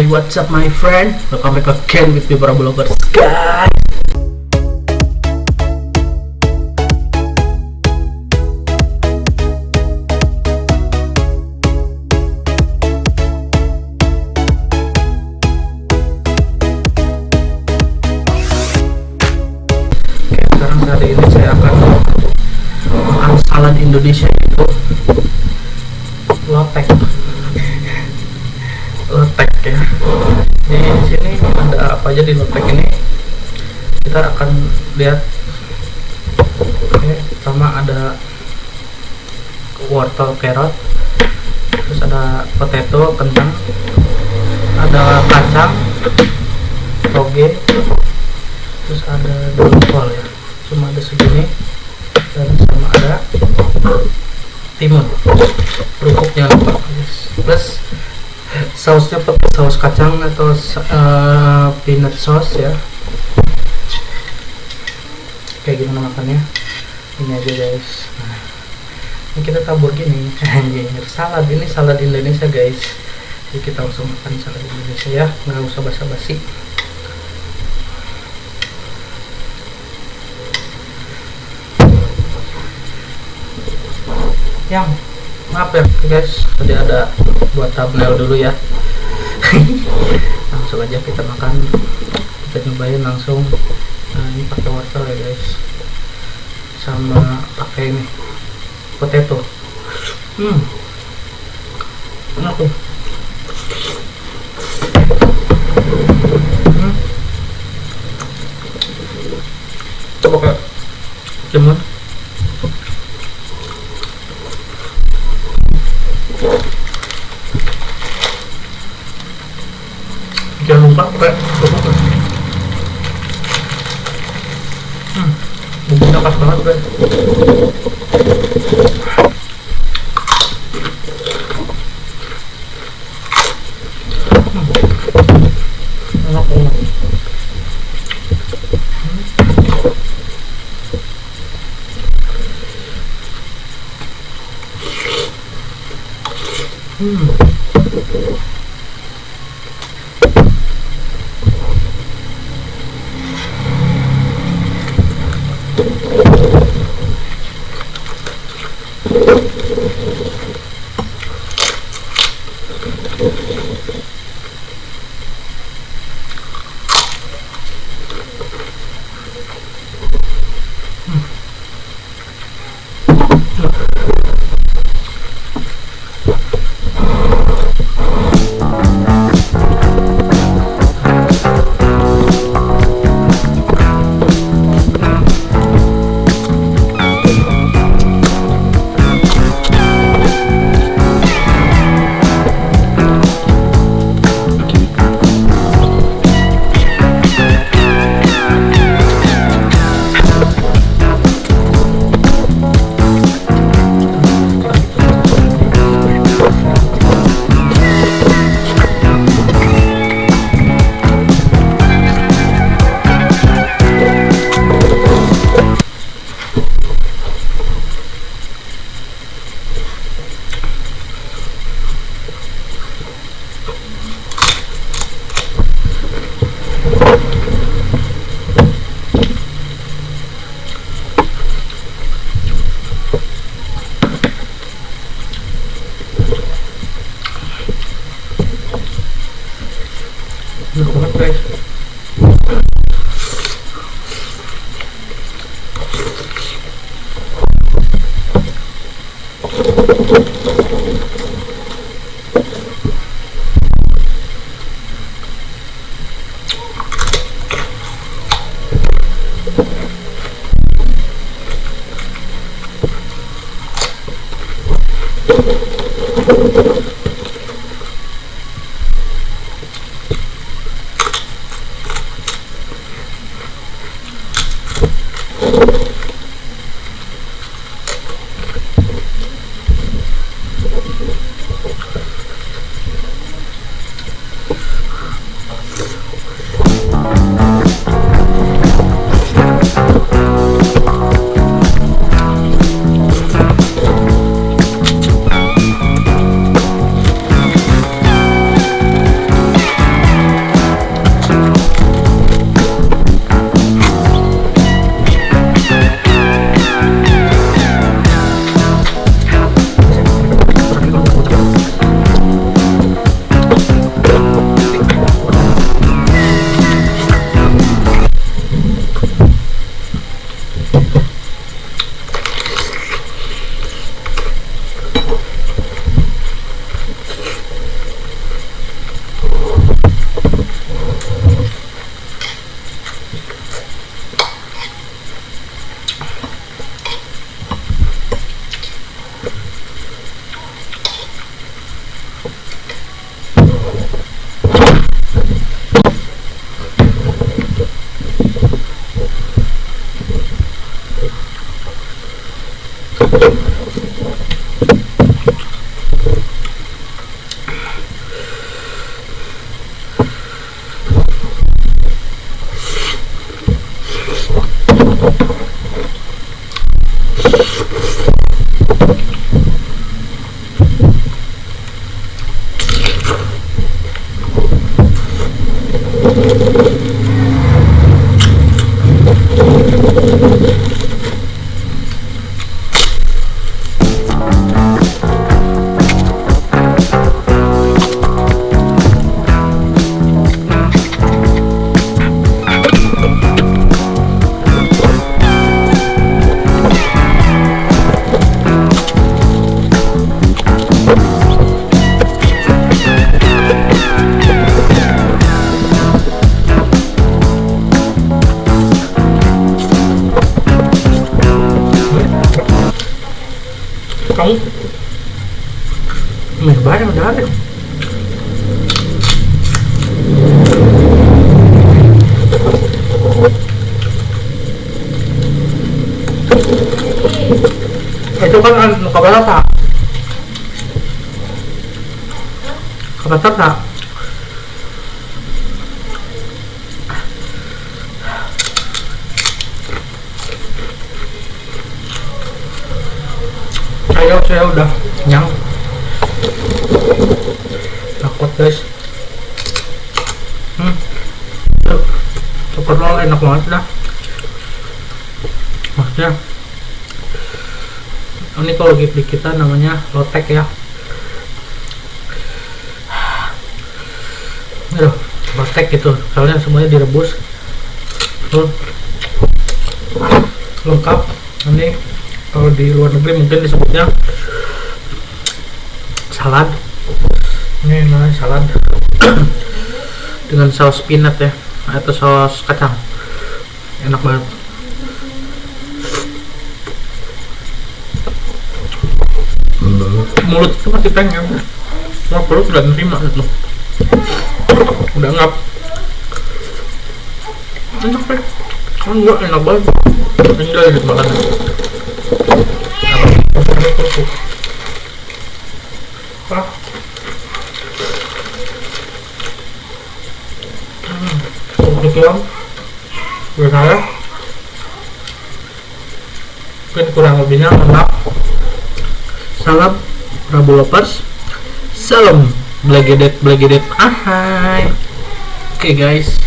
Hey, what's up my friend? Welcome back again with me para bloggers, guys. Oke, sekarang kali ini saya akan makan salad Indonesia itu lotek ya. Di sini ada apa aja di lotek ini? Kita akan lihat. Oke, pertama ada wortel, carrot, terus ada potato, kentang, ada kacang, toge, terus ada daun kol ya. Cuma ada segini, dan sama ada timun, kerupuk jangan lupa, plus sausnya pakai saus kacang atau peanut sauce ya. Kayak gimana makannya? Ini aja guys. Nah, ini kita tabur gini. Anjir, salad ini salad Indonesia guys. Jadi kita langsung makan salad Indonesia ya, nggak usah basa-basi. Yang maaf ya guys, tadi ada buat thumbnail dulu ya. Langsung aja kita makan, kita nyobain langsung. Nah, ini pakai wortel ya guys, sama pakai ini potato. Enak tuh. Coba pakai timun. Jangan lupa pakai kerupuk. Bumbunya pas banget guys. Enak banget. Enak banget guys. Kamu mie banyak udah ada. Itu kan kabar apa? Kabar apa? Saya udah kenyang. Takut guys. Coklat roll enak banget dah. Maksudnya ini kalau di kita namanya lotek ya. Aduh, lotek gitu. Soalnya semuanya direbus. Tuh. Lengkap. Ini kalau di luar negeri mungkin disebutnya salad. Ini namanya salad dengan saus peanut ya, atau saus kacang. Enak banget. Mulut itu masih pengen, cuma perut udah nerima itu. Udah ngap. Enak deh. Enggak, enak banget. Enjoy gitu makan. Sekian dari saya. Mungkin kurang lebihnya enak. Salam Rabu Lovers. Salam Blagedet. Ahai. Oke guys.